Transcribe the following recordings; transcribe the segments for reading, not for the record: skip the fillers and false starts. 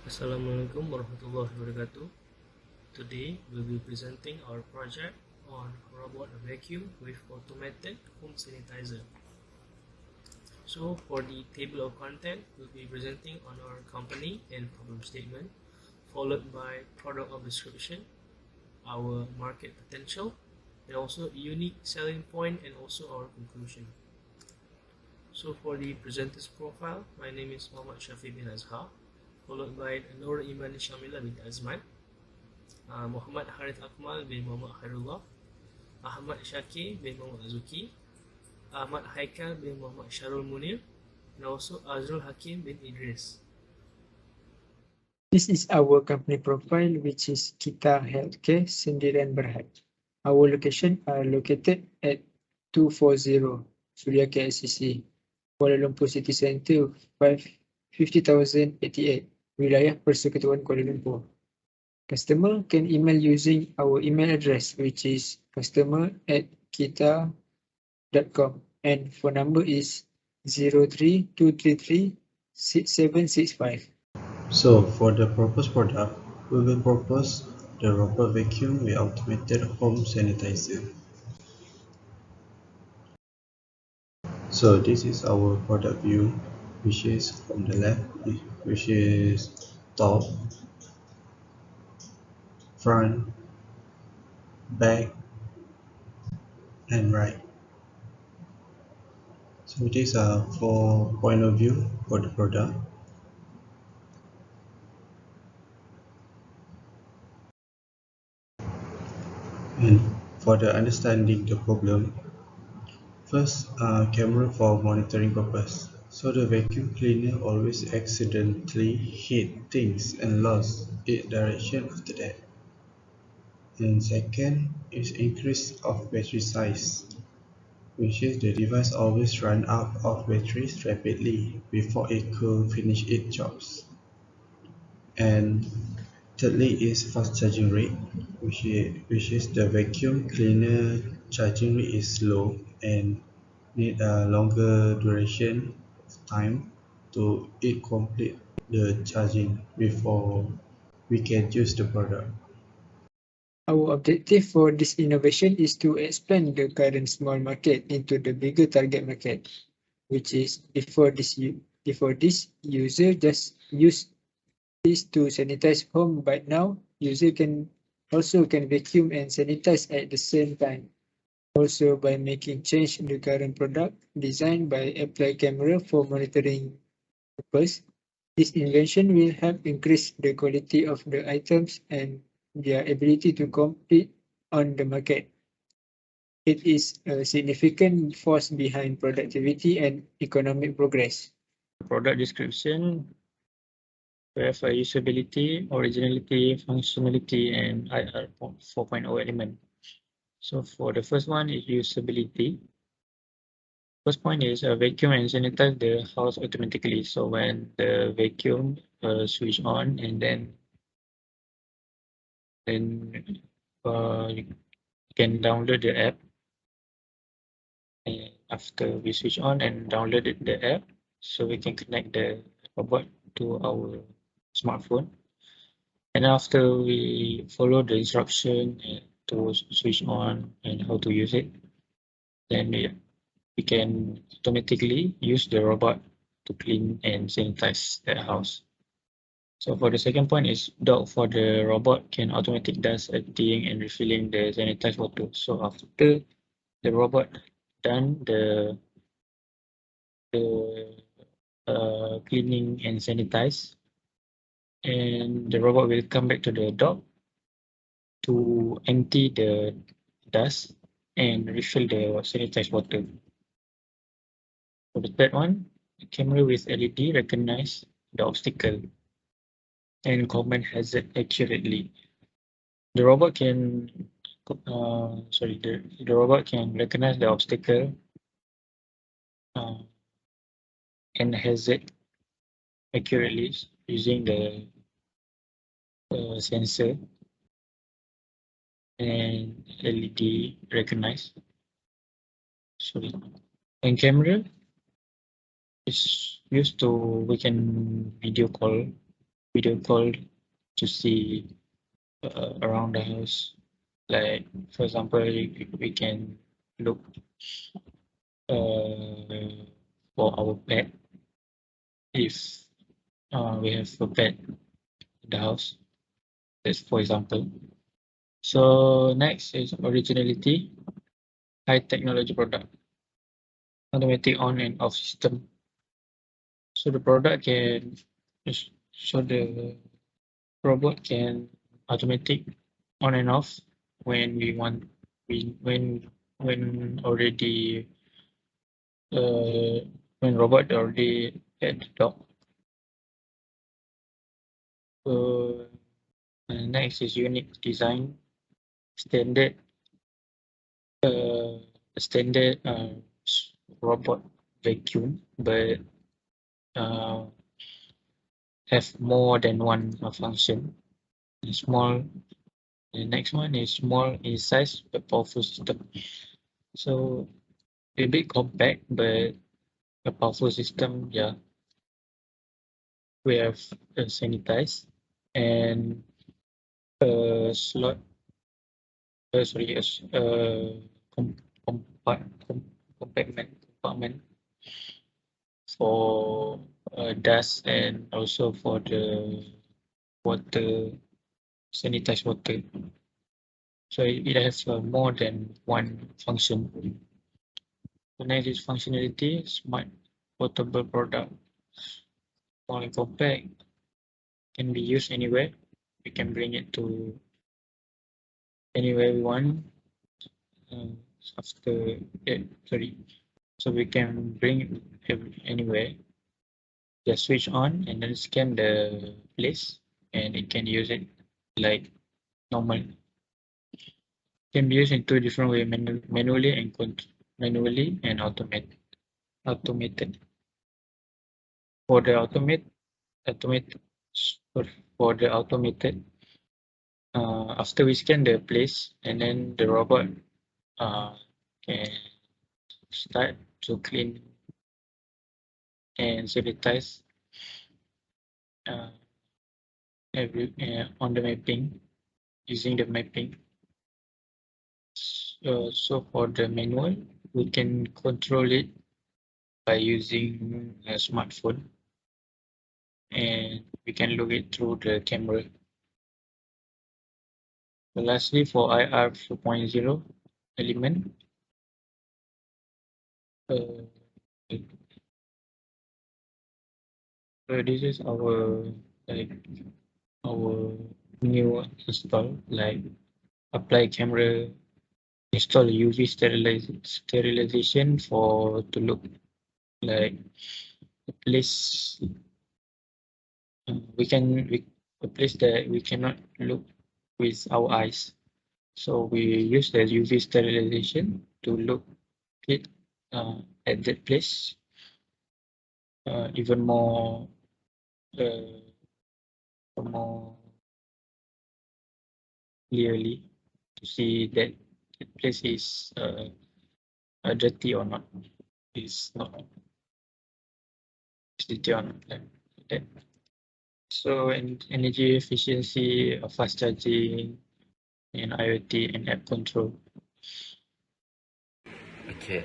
Assalamualaikum warahmatullahi wabarakatuh. Today we'll be presenting our project on robot vacuum with automated home sanitizer. So for the table of content, we'll be presenting on our company and problem statement, followed by product of description, our market potential, and also unique selling point, and also our conclusion. So for the presenter's profile, my name is Muhammad Shafi bin Azhar, followed by Nur Iman Shamila bin Azman, Muhammad Harith Akmal bin Muhammad Khairullah, Ahmad Shakir bin Muhammad Azuki, Ahmad Haikal bin Muhammad Sharul Munir, and also Azrul Hakim bin Idris. This is our company profile, which is Kita Healthcare Sendirian Berhad. Our location are located at 240 Surya KLCC, Kuala Lumpur City Centre, 50,088, Wilayah Persekutuan Kuala Lumpur. Customer can email using our email address, which is customer@kita.com, and phone number is 03233 6765. So for the proposed product, we will propose the robot vacuum with automated home sanitizer. So this is our product view, which is from the left, which is top, front, back, and right. So these are 4 point of view for the product. And for the understanding the problem, first, camera for monitoring purpose. So the vacuum cleaner always accidentally hit things and lost its direction after that. And second is increase of battery size, which is the device always run out of batteries rapidly before it could finish its jobs. And thirdly is fast charging rate, which is the vacuum cleaner charging rate is slow and need a longer duration of time to it complete the charging before we can use the product. Our objective for this innovation is to expand the current small market into the bigger target market, which is before this user just use this to sanitize home, but now user can vacuum and sanitize at the same time. Also, by making change in the current product design by apply camera for monitoring purpose, this invention will help increase the quality of the items and their ability to compete on the market. It is a significant force behind productivity and economic progress. Product description, we have a usability, originality, functionality, and IR 4.0 element. So for the first one is usability. First point is vacuum and sanitize the house automatically. So when the vacuum switch on, and then you can download the app. And after we switch on and downloaded the app, so we can connect the robot to our smartphone. And after we follow the instruction to switch on and how to use it, then we can automatically use the robot to clean and sanitize the house. So for the second point is dog for the robot can automatic dust emptying and refilling the sanitized water. So after the robot done the cleaning and sanitize, and the robot will come back to the dog to empty the dust and refill the sanitized water. For the third one, the camera with LED recognize the obstacle and common hazard accurately. The robot can the robot can recognize the obstacle and hazard accurately using the sensor and LED recognize. And camera is used to we can video call video call to see around the house. Like for example, we can look for our pet if we have a pet in the house. That's for example. So next is originality, high technology product, automatic on and off system. So the product can, so the robot can automatic on and off when we want, when already when robot already at the dock. Next is unique design, standard uh, standard robot vacuum, but have more than one function. Small. The next one is small in size but powerful system. So a bit compact but a powerful system. Yeah, we have sanitize and slot. Sorry, yes. Compartment for dust and also for the water, sanitized water. So it has more than one function. The next is functionality, smart portable product, small and compact, can be used anywhere. We can bring it to anywhere we want. After sorry, so we can bring it anywhere. Just switch on and then scan the place, and it can use it like normal. Can be used in two different ways: manually and automated. For the automated for the automated, after we scan the place, and then the robot can start to clean and sanitize on the mapping, using the mapping. So for the manual, we can control it by using a smartphone, and we can look it through the camera. So lastly, for IR 4.0 element, uh, this is our like our new install, like apply camera, install UV sterilization for to look like a place a place that we cannot look with our eyes. So we use the UV sterilization to look it at that place even uh, more clearly to see that the place is dirty or not. Is not dirty or not like that. So energy efficiency, fast charging, and IoT and app control. Okay,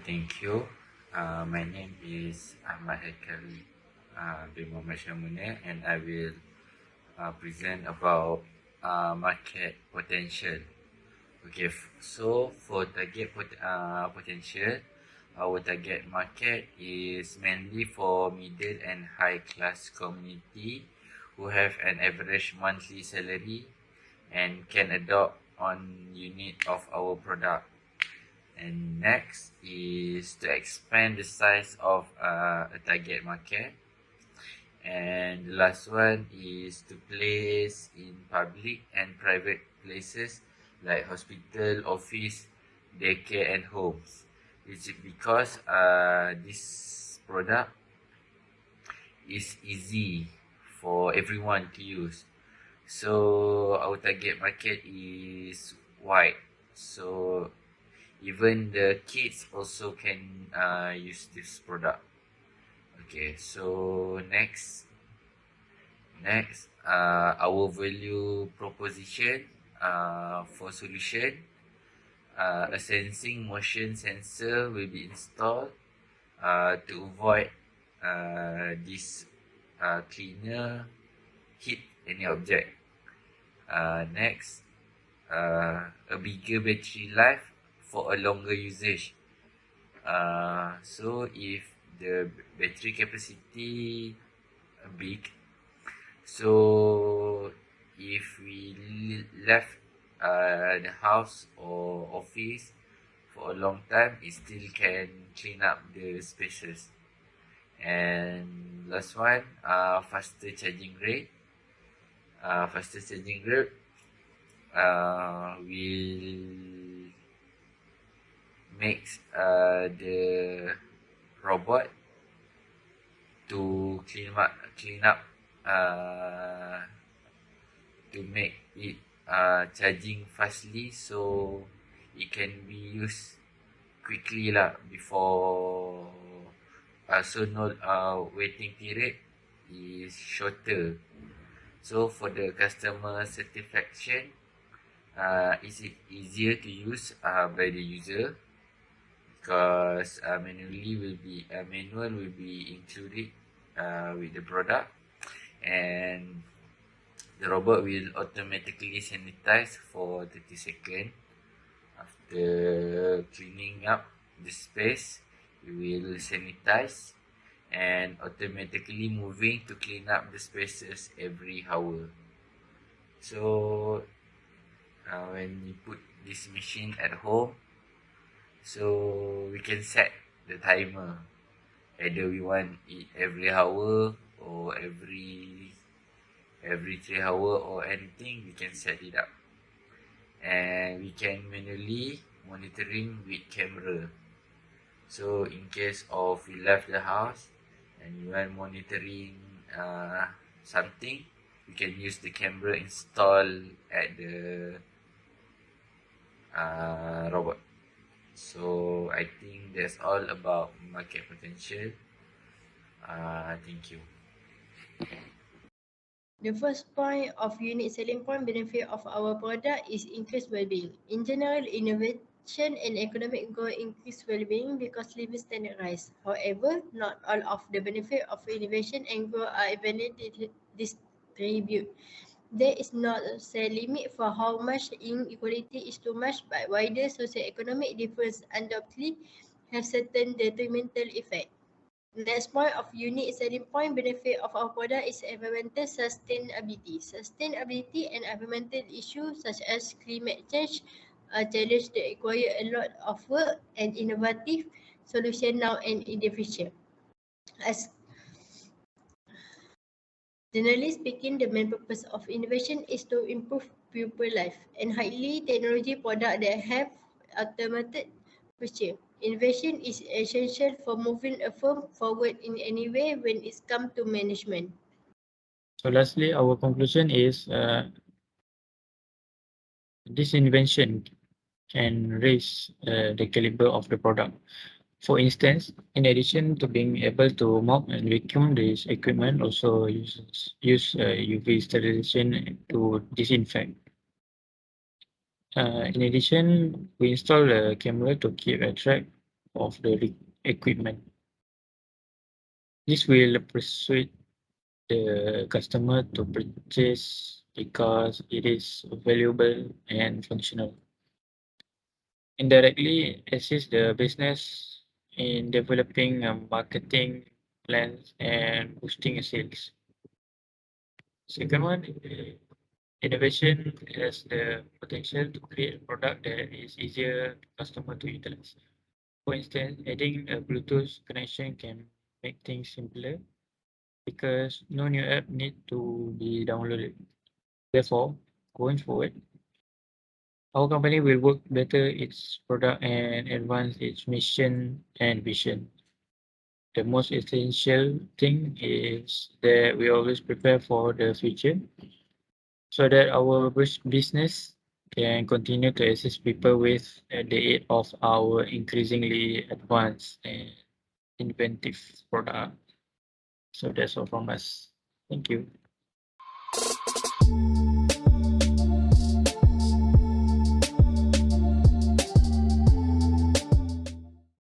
thank you. My name is Ahmad Haikali bin Muhammad Syamuna, and I will present about market potential. Okay, so for potential, our target market is mainly for middle and high class community who have an average monthly salary and can adopt on unit of our product. And next is to expand the size of a target market. And the last one is to place in public and private places like hospital, office, daycare and homes. It's because this product is easy for everyone to use. So our target market is wide. So even the kids also can use this product. Okay, so next. Next, our value proposition for solution. A sensing motion sensor will be installed to avoid this cleaner hit any object. Next, a bigger battery life for a longer usage. So if the battery capacity big, so if we left the house or office for a long time, it still can clean up the spaces. And last one, faster charging rate. Faster charging rate will make the robot to clean up to make it charging fastly, so it can be used quickly lah before so no waiting period is shorter. So for the customer satisfaction, is it easier to use by the user, because manual will be included with the product, and the robot will automatically sanitize for 30 seconds. After cleaning up the space, we will sanitize and automatically moving to clean up the spaces every hour. So when you put this machine at home, so we can set the timer, either we want it every hour or every 3 hour or anything, we can set it up. And we can manually monitoring with camera. So in case of we left the house and you want monitoring something, we can use the camera installed at the robot. So I think that's all about market potential. Thank you. The first point of unique selling point benefit of our product is increased well-being. In general, innovation and economic growth increase well-being because living standard rise. However, not all of the benefit of innovation and growth are evenly distributed. There is not a set limit for how much inequality is too much, but wider socioeconomic difference undoubtedly have certain detrimental effect. Next point of unique selling point benefit of our product is environmental sustainability. Sustainability and environmental issues such as climate change are challenges that require a lot of work and innovative solution now and in the future. As generally speaking, the main purpose of innovation is to improve people life and highly technology product that have automated future. Innovation is essential for moving a firm forward in any way when it's come to management. So lastly, our conclusion is this invention can raise the caliber of the product. For instance, in addition to being able to mop and vacuum, this equipment also use UV sterilization to disinfect. In addition, we install a camera to keep a track of the equipment. This will persuade the customer to purchase because it is valuable and functional. Indirectly assist the business in developing marketing plans and boosting sales. Second one, innovation has the potential to create a product that is easier for customer to utilize. For instance, adding a Bluetooth connection can make things simpler because no new app need to be downloaded. Therefore, going forward, our company will work better its product and advance its mission and vision. The most essential thing is that we always prepare for the future so that our business can continue to assist people with the aid of our increasingly advanced and inventive product. So that's all from us. Thank you.